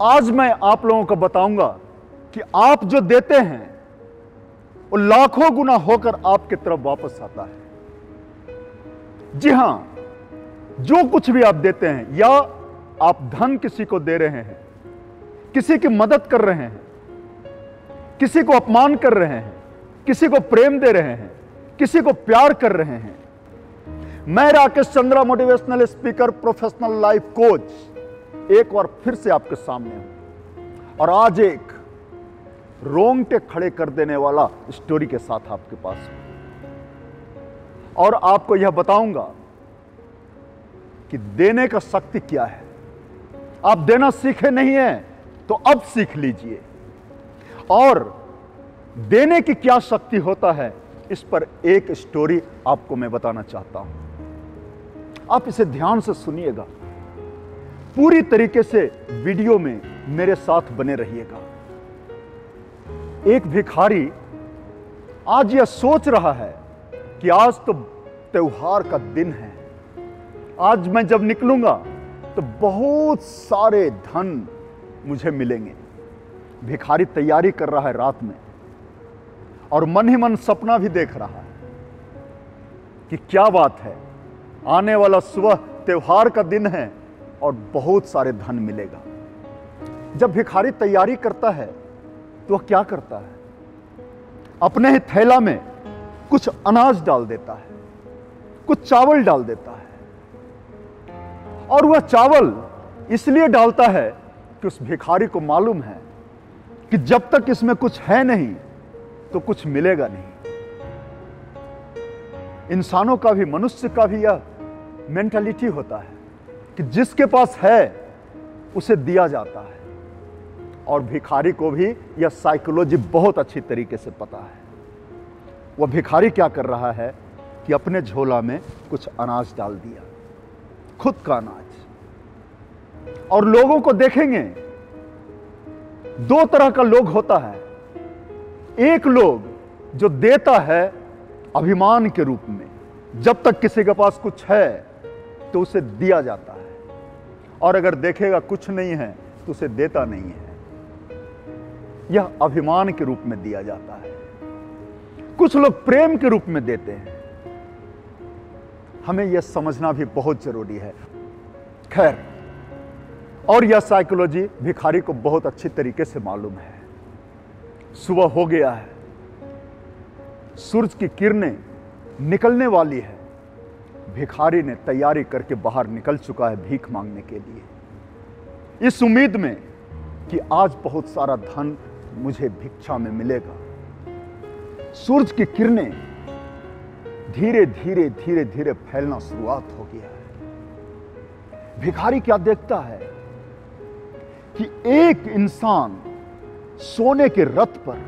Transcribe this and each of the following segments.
आज मैं आप लोगों को बताऊंगा कि आप जो देते हैं वो लाखों गुना होकर आपकी तरफ वापस आता है। जी हां, जो कुछ भी आप देते हैं, या आप धन किसी को दे रहे हैं, किसी की मदद कर रहे हैं, किसी को अपमान कर रहे हैं, किसी को प्रेम दे रहे हैं, किसी को प्यार कर रहे हैं, मैं Rakesh Chandra, motivational speaker, professional life coach, एक बार फिर से आपके सामने हूं और आज एक रोंगटे खड़े कर देने वाला स्टोरी के साथ आपके पास हूं और आपको यह बताऊंगा कि देने का शक्ति क्या है। आप देना सीखे नहीं हैं तो अब सीख लीजिए, और देने की क्या शक्ति होता है इस पर एक स्टोरी आपको मैं बताना चाहता हूं। आप इसे ध्यान से सुनिएगा, पूरी तरीके से वीडियो में मेरे साथ बने रहिएगा। एक भिखारी आज यह सोच रहा है कि आज तो त्योहार का दिन है, आज मैं जब निकलूंगा तो बहुत सारे धन मुझे मिलेंगे। भिखारी तैयारी कर रहा है रात में और मन ही मन सपना भी देख रहा है कि क्या बात है, आने वाला सुबह त्योहार का दिन है और बहुत सारे धन मिलेगा। जब भिखारी तैयारी करता है तो वह क्या करता है, अपने ही थैला में कुछ अनाज डाल देता है, कुछ चावल डाल देता है, और वह चावल इसलिए डालता है कि उस भिखारी को मालूम है कि जब तक इसमें कुछ है नहीं तो कुछ मिलेगा नहीं। इंसानों का भी, मनुष्य का भी यह मेंटालिटी होता है कि जिसके पास है उसे दिया जाता है, और भिखारी को भी यह साइकोलॉजी बहुत अच्छी तरीके से पता है। वह भिखारी क्या कर रहा है कि अपने झोला में कुछ अनाज डाल दिया, खुद का अनाज। और लोगों को देखेंगे, दो तरह का लोग होता है। एक लोग जो देता है अभिमान के रूप में, जब तक किसी के पास कुछ है तो उसे दिया जाता है, और अगर देखेगा कुछ नहीं है तो उसे देता नहीं है। यह अभिमान के रूप में दिया जाता है। कुछ लोग प्रेम के रूप में देते हैं। हमें यह समझना भी बहुत जरूरी है। खैर, और यह साइकोलॉजी भिखारी को बहुत अच्छी तरीके से मालूम है। सुबह हो गया है, सूरज की किरणें निकलने वाली है। भिखारी ने तैयारी करके बाहर निकल चुका है भीख मांगने के लिए, इस उम्मीद में कि आज बहुत सारा धन मुझे भिक्षा में मिलेगा। सूरज की किरणें धीरे धीरे धीरे धीरे फैलना शुरुआत हो गया है। भिखारी क्या देखता है कि एक इंसान सोने के रथ पर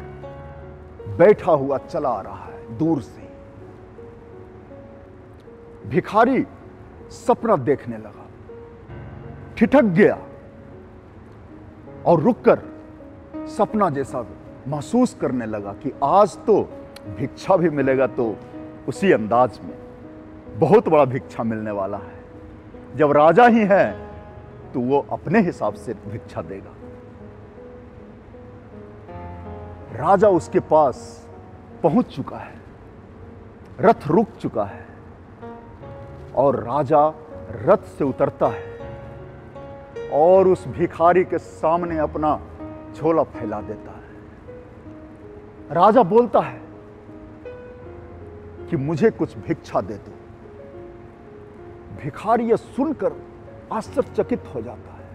बैठा हुआ चला आ रहा है दूर से। भिखारी सपना देखने लगा, ठिठक गया और रुककर सपना जैसा महसूस करने लगा कि आज तो भिक्षा भी मिलेगा, तो उसी अंदाज में बहुत बड़ा भिक्षा मिलने वाला है। जब राजा ही है तो वो अपने हिसाब से भिक्षा देगा। राजा उसके पास पहुंच चुका है, रथ रुक चुका है, और राजा रथ से उतरता है और उस भिखारी के सामने अपना झोला फैला देता है। राजा बोलता है कि मुझे कुछ भिक्षा दे दो। भिखारी यह सुनकर आश्चर्यचकित हो जाता है,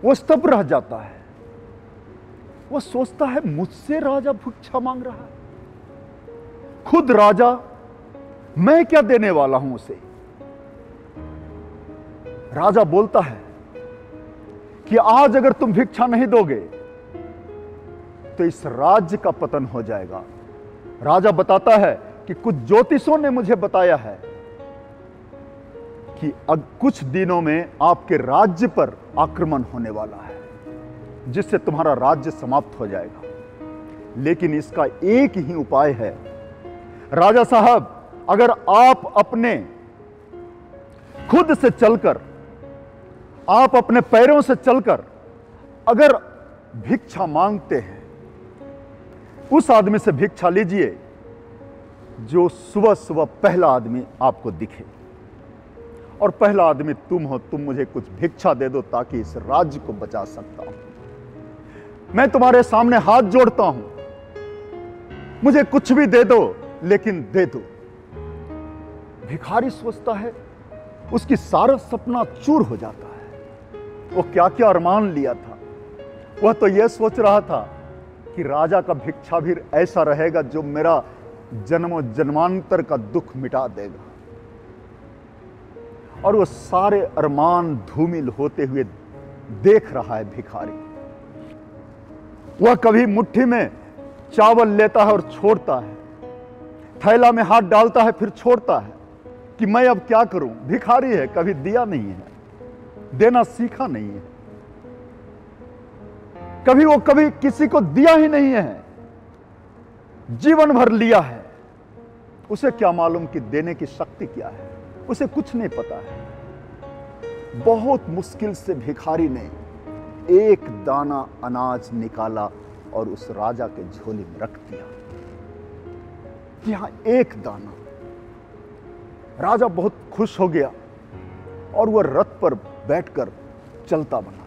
वो स्तब्ध रह जाता है। वह सोचता है, मुझसे राजा भिक्षा मांग रहा है, खुद राजा, मैं क्या देने वाला हूं उसे। राजा बोलता है कि आज अगर तुम भिक्षा नहीं दोगे तो इस राज्य का पतन हो जाएगा। राजा बताता है कि कुछ ज्योतिषों ने मुझे बताया है कि अब कुछ दिनों में आपके राज्य पर आक्रमण होने वाला है, जिससे तुम्हारा राज्य समाप्त हो जाएगा। लेकिन इसका एक ही उपाय है, राजा साहब, अगर आप अपने खुद से चलकर, आप अपने पैरों से चलकर अगर भिक्षा मांगते हैं, उस आदमी से भिक्षा लीजिए जो सुबह सुबह पहला आदमी आपको दिखे, और पहला आदमी तुम हो। तुम मुझे कुछ भिक्षा दे दो ताकि इस राज्य को बचा सकता हूं। मैं तुम्हारे सामने हाथ जोड़ता हूं, मुझे कुछ भी दे दो, लेकिन दे दो। भिखारी सोचता है, उसकी सारा सपना चूर हो जाता है। वो क्या क्या अरमान लिया था। वह तो यह सोच रहा था कि राजा का भिक्षाभिर ऐसा रहेगा जो मेरा जन्मों जन्मांतर का दुख मिटा देगा, और वो सारे अरमान धूमिल होते हुए देख रहा है भिखारी। वह कभी मुट्ठी में चावल लेता है और छोड़ता है, थैला में हाथ डालता है फिर छोड़ता है कि मैं अब क्या करूं। भिखारी है, कभी दिया नहीं है, देना सीखा नहीं है, कभी किसी को दिया ही नहीं है, जीवन भर लिया है। उसे क्या मालूम कि देने की शक्ति क्या है, उसे कुछ नहीं पता है। बहुत मुश्किल से भिखारी ने एक दाना अनाज निकाला और उस राजा के झोले में रख दिया। यहां एक दाना। राजा बहुत खुश हो गया और वह रथ पर बैठकर चलता बना।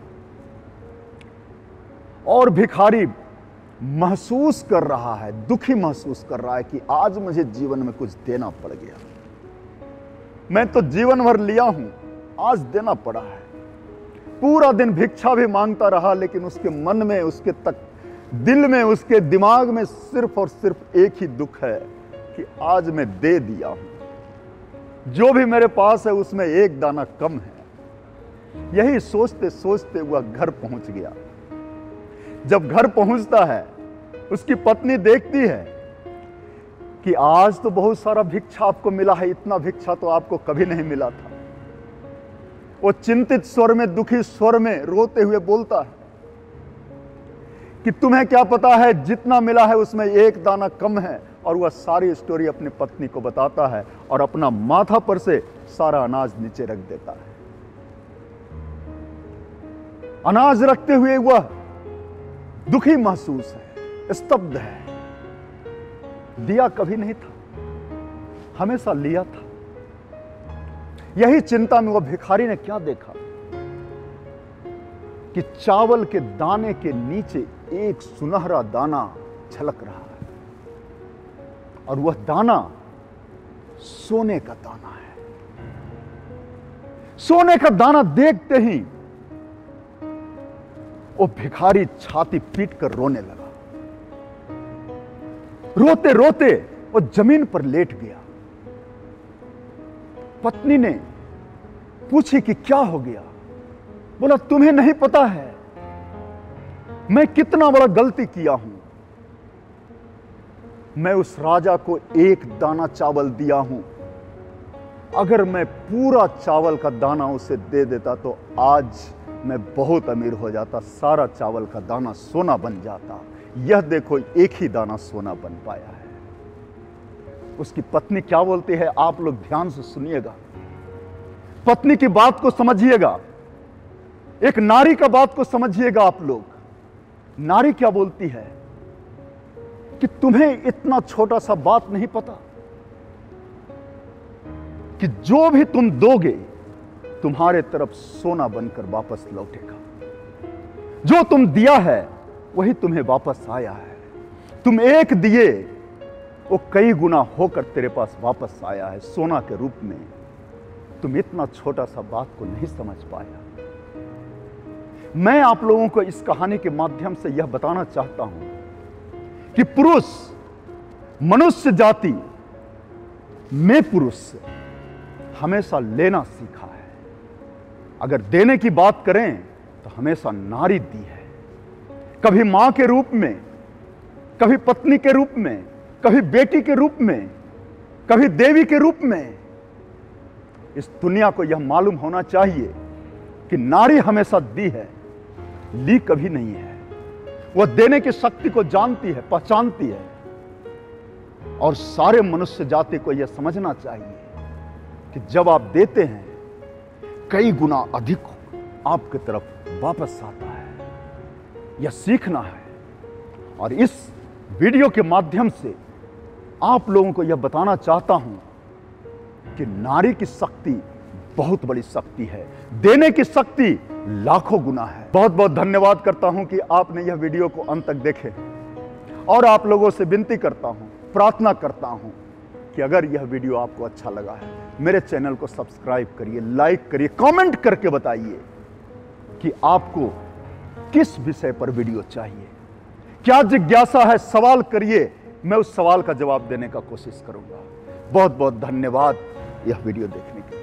और भिखारी महसूस कर रहा है, दुखी महसूस कर रहा है कि आज मुझे जीवन में कुछ देना पड़ गया। मैं तो जीवन भर लिया हूं, आज देना पड़ा है। पूरा दिन भिक्षा भी मांगता रहा, लेकिन उसके मन में, उसके दिल में, उसके दिमाग में सिर्फ और सिर्फ एक ही दुख है कि आज मैं दे दिया हूं, जो भी मेरे पास है उसमें एक दाना कम है। यही सोचते सोचते वह घर पहुंच गया। जब घर पहुंचता है, उसकी पत्नी देखती है कि आज तो बहुत सारा भिक्षा आपको मिला है, इतना भिक्षा तो आपको कभी नहीं मिला था। वो चिंतित स्वर में, दुखी स्वर में रोते हुए बोलता है कि तुम्हें क्या पता है, जितना मिला है उसमें एक दाना कम है। और वह सारी स्टोरी अपनी पत्नी को बताता है और अपना माथा पर से सारा अनाज नीचे रख देता है। अनाज रखते हुए वह दुखी महसूस है, स्तब्ध है। दिया कभी नहीं था, हमेशा लिया था। यही चिंता में वह भिखारी ने क्या देखा कि चावल के दाने के नीचे एक सुनहरा दाना झलक रहा है, और वह दाना सोने का दाना है। सोने का दाना देखते ही वो भिखारी छाती पीट कर रोने लगा। रोते रोते वो जमीन पर लेट गया। पत्नी ने पूछी कि क्या हो गया। बोला, तुम्हें नहीं पता है मैं कितना बड़ा गलती किया हूं। मैं उस राजा को एक दाना चावल दिया हूं। अगर मैं पूरा चावल का दाना उसे दे देता तो आज मैं बहुत अमीर हो जाता, सारा चावल का दाना सोना बन जाता। यह देखो, एक ही दाना सोना बन पाया है। उसकी पत्नी क्या बोलती है, आप लोग ध्यान से सुनिएगा, पत्नी की बात को समझिएगा, एक नारी का बात को समझिएगा आप लोग। नारी क्या बोलती है कि तुम्हें इतना छोटा सा बात नहीं पता कि जो भी तुम दोगे तुम्हारे तरफ सोना बनकर वापस लौटेगा। जो तुम दिया है वही तुम्हें वापस आया है। तुम एक दिए, वो कई गुना होकर तेरे पास वापस आया है सोना के रूप में। तुम इतना छोटा सा बात को नहीं समझ पाया। मैं आप लोगों को इस कहानी के माध्यम से यह बताना चाहता हूं कि पुरुष, मनुष्य जाति में पुरुष हमेशा लेना सीखा है। अगर देने की बात करें तो हमेशा नारी दी है। कभी मां के रूप में, कभी पत्नी के रूप में, कभी बेटी के रूप में, कभी देवी के रूप में। इस दुनिया को यह मालूम होना चाहिए कि नारी हमेशा दी है, ली कभी नहीं है। वह देने की शक्ति को जानती है, पहचानती है। और सारे मनुष्य जाति को यह समझना चाहिए कि जब आप देते हैं, कई गुना अधिक आपकी तरफ वापस आता है। यह सीखना है। और इस वीडियो के माध्यम से आप लोगों को यह बताना चाहता हूं कि नारी की शक्ति बहुत बड़ी शक्ति है, देने की शक्ति लाखों गुना है। बहुत बहुत धन्यवाद करता हूं कि आपने यह वीडियो को अंत तक देखे, और आप लोगों से विनती करता हूं, प्रार्थना करता हूं कि अगर यह वीडियो आपको अच्छा लगा है, मेरे चैनल को सब्सक्राइब करिए, लाइक करिए, कमेंट करके बताइए कि आपको किस विषय पर वीडियो चाहिए, क्या जिज्ञासा है, सवाल करिए, मैं उस सवाल का जवाब देने का कोशिश करूंगा। बहुत बहुत धन्यवाद यह वीडियो देखने के लिए।